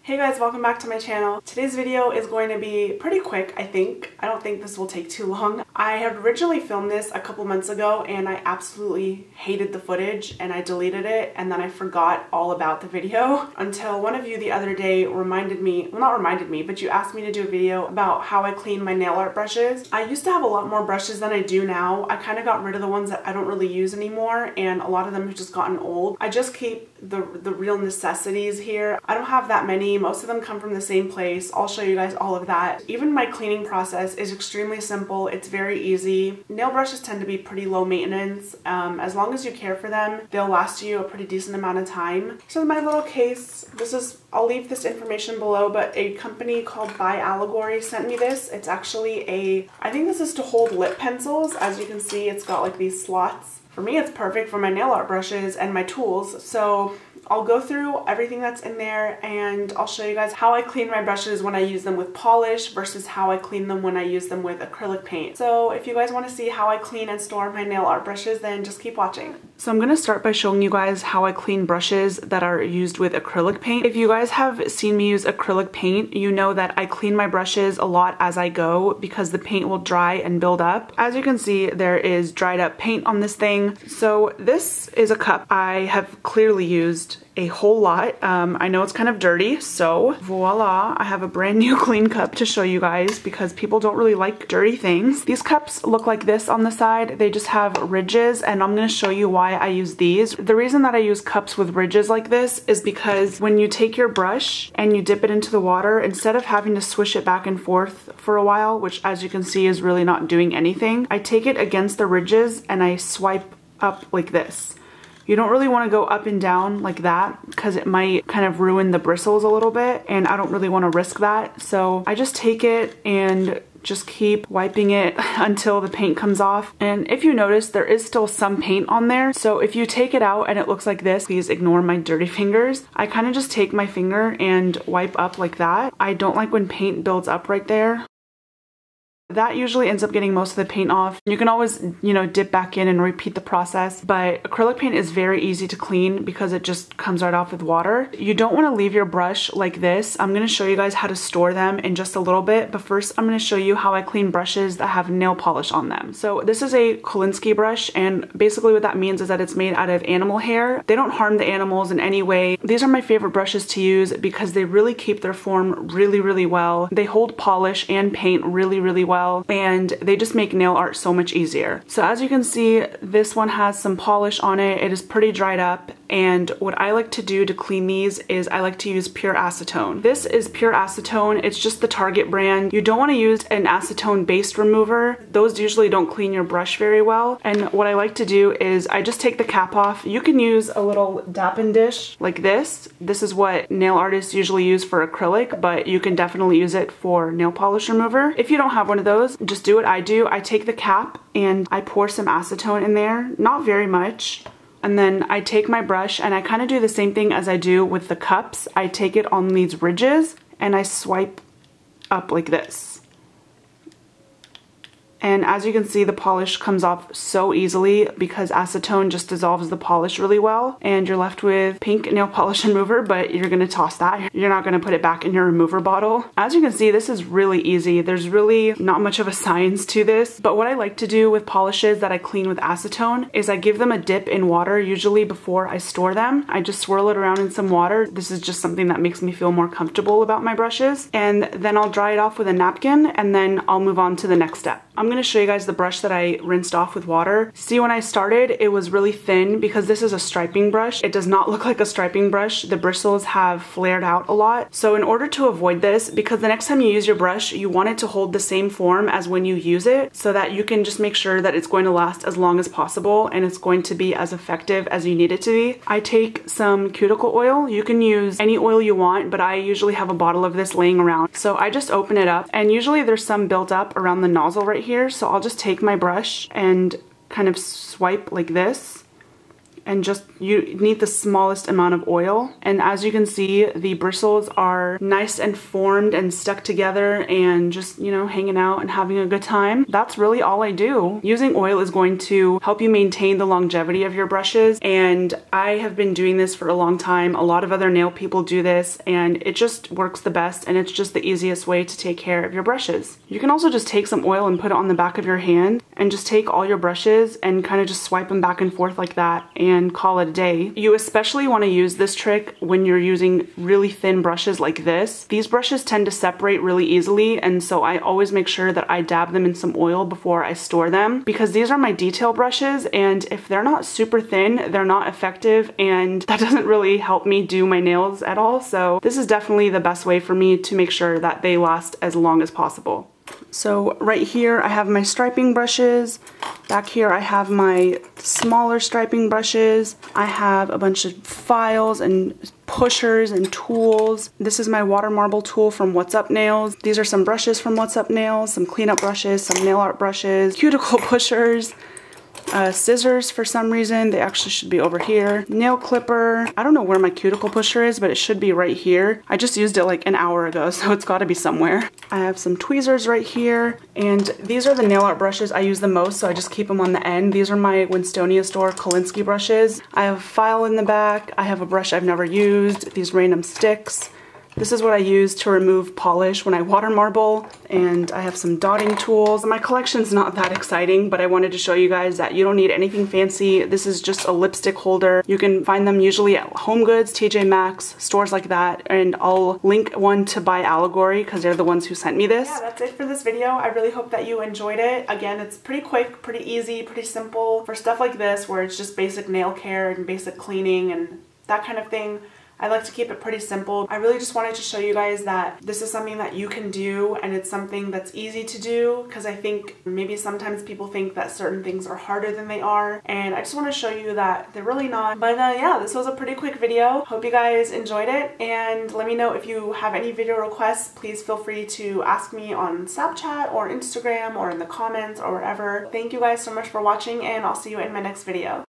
Hey guys, welcome back to my channel. Today's video is going to be pretty quick, I think. I don't think this will take too long. I had originally filmed this a couple months ago and I absolutely hated the footage and I deleted it and then I forgot all about the video until one of you the other day reminded me, well not reminded me, but you asked me to do a video about how I clean my nail art brushes. I used to have a lot more brushes than I do now. I kind of got rid of the ones that I don't really use anymore and a lot of them have just gotten old. I just keep the real necessities here. I don't have that many. Most of them come from the same place. I'll show you guys all of that. Even my cleaning process is extremely simple. It's very easy. Nail brushes tend to be pretty low maintenance. As long as you care for them, they'll last you a pretty decent amount of time. So in my little case, I'll leave this information below, but a company called By Allegory sent me this. It's actually I think this is to hold lip pencils. As you can see, it's got like these slots. For me, it's perfect for my nail art brushes and my tools. So I'll go through everything that's in there and I'll show you guys how I clean my brushes when I use them with polish versus how I clean them when I use them with acrylic paint. So if you guys want to see how I clean and store my nail art brushes, then just keep watching. So I'm going to start by showing you guys how I clean brushes that are used with acrylic paint. If you guys have seen me use acrylic paint, you know that I clean my brushes a lot as I go because the paint will dry and build up. As you can see, there is dried up paint on this thing. So this is a cup I have clearly used a whole lot. I know it's kind of dirty, so voila, I have a brand new clean cup to show you guys because people don't really like dirty things. These cups look like this on the side. They just have ridges and I'm going to show you why I use these. The reason that I use cups with ridges like this is because when you take your brush and you dip it into the water, instead of having to swish it back and forth for a while, which as you can see is really not doing anything, I take it against the ridges and I swipe up like this. You don't really want to go up and down like that because it might kind of ruin the bristles a little bit and I don't really want to risk that. So I just take it and just keep wiping it until the paint comes off. And if you notice, there is still some paint on there. So if you take it out and it looks like this, please ignore my dirty fingers. I kind of just take my finger and wipe up like that. I don't like when paint builds up right there. That usually ends up getting most of the paint off. You can always, dip back in and repeat the process, but acrylic paint is very easy to clean because it just comes right off with water. You don't want to leave your brush like this. I'm going to show you guys how to store them in just a little bit, but first I'm going to show you how I clean brushes that have nail polish on them. So this is a Kolinsky brush, and basically what that means is that it's made out of animal hair. They don't harm the animals in any way. These are my favorite brushes to use because they really keep their form really, really well. They hold polish and paint really, really well. And they just make nail art so much easier. So as you can see, this one has some polish on it. It is pretty dried up. And what I like to do to clean these is I like to use pure acetone. This is pure acetone. It's just the Target brand. You don't want to use an acetone based remover. Those usually don't clean your brush very well. And what I like to do is I just take the cap off. You can use a little dappen dish like this. This is what nail artists usually use for acrylic, but you can definitely use it for nail polish remover. If you don't have one of those, just do what I do. I take the cap and I pour some acetone in there, not very much. And then I take my brush and I kind of do the same thing as I do with the cups. I take it on these ridges and I swipe up like this. And as you can see, the polish comes off so easily because acetone just dissolves the polish really well. And you're left with pink nail polish remover, but you're going to toss that. You're not going to put it back in your remover bottle. As you can see, this is really easy. There's really not much of a science to this. But what I like to do with polishes that I clean with acetone is I give them a dip in water, usually before I store them. I just swirl it around in some water. This is just something that makes me feel more comfortable about my brushes. And then I'll dry it off with a napkin and then I'll move on to the next step. I'm going to show you guys the brush that I rinsed off with water. See, when I started, it was really thin because this is a striping brush. It does not look like a striping brush. The bristles have flared out a lot. So in order to avoid this, because the next time you use your brush, you want it to hold the same form as when you use it so that you can just make sure that it's going to last as long as possible and it's going to be as effective as you need it to be. I take some cuticle oil. You can use any oil you want, but I usually have a bottle of this laying around. So I just open it up and usually there's some built up around the nozzle right here. So I'll just take my brush and kind of swipe like this and just you need the smallest amount of oil. And as you can see, the bristles are nice and formed and stuck together and just, you know, hanging out and having a good time. That's really all I do. Using oil is going to help you maintain the longevity of your brushes, and I have been doing this for a long time. A lot of other nail people do this, and it just works the best, and it's just the easiest way to take care of your brushes. You can also just take some oil and put it on the back of your hand and just take all your brushes and kind of just swipe them back and forth like that and call it a day. You especially want to use this trick when you're using really thin brushes like this. These brushes tend to separate really easily, and so I always make sure that I dab them in some oil before I store them, because these are my detail brushes, and if they're not super thin, they're not effective, and that doesn't really help me do my nails at all. So this is definitely the best way for me to make sure that they last as long as possible. So right here I have my striping brushes. Back here I have my smaller striping brushes. I have a bunch of files and pushers and tools. This is my water marble tool from WhatsUpNails. These are some brushes from WhatsUpNails, some cleanup brushes, some nail art brushes, cuticle pushers, scissors for some reason. They actually should be over here. Nail clipper. I don't know where my cuticle pusher is, but it should be right here. I just used it like an hour ago, so it's got to be somewhere. I have some tweezers right here, and these are the nail art brushes I use the most, so I just keep them on the end. These are my Winstonia Store Kolinsky brushes. I have a file in the back. I have a brush I've never used, these random sticks. This is what I use to remove polish when I water marble, and I have some dotting tools. My collection's not that exciting, but I wanted to show you guys that you don't need anything fancy. This is just a lipstick holder. You can find them usually at HomeGoods, TJ Maxx, stores like that, and I'll link one to By Allegory because they're the ones who sent me this. Yeah, that's it for this video. I really hope that you enjoyed it. Again, it's pretty quick, pretty easy, pretty simple for stuff like this where it's just basic nail care and basic cleaning and that kind of thing. I like to keep it pretty simple. I really just wanted to show you guys that this is something that you can do, and it's something that's easy to do, because I think maybe sometimes people think that certain things are harder than they are, and I just want to show you that they're really not. But yeah, this was a pretty quick video. Hope you guys enjoyed it, and let me know if you have any video requests. Please feel free to ask me on Snapchat or Instagram or in the comments or wherever. Thank you guys so much for watching, and I'll see you in my next video.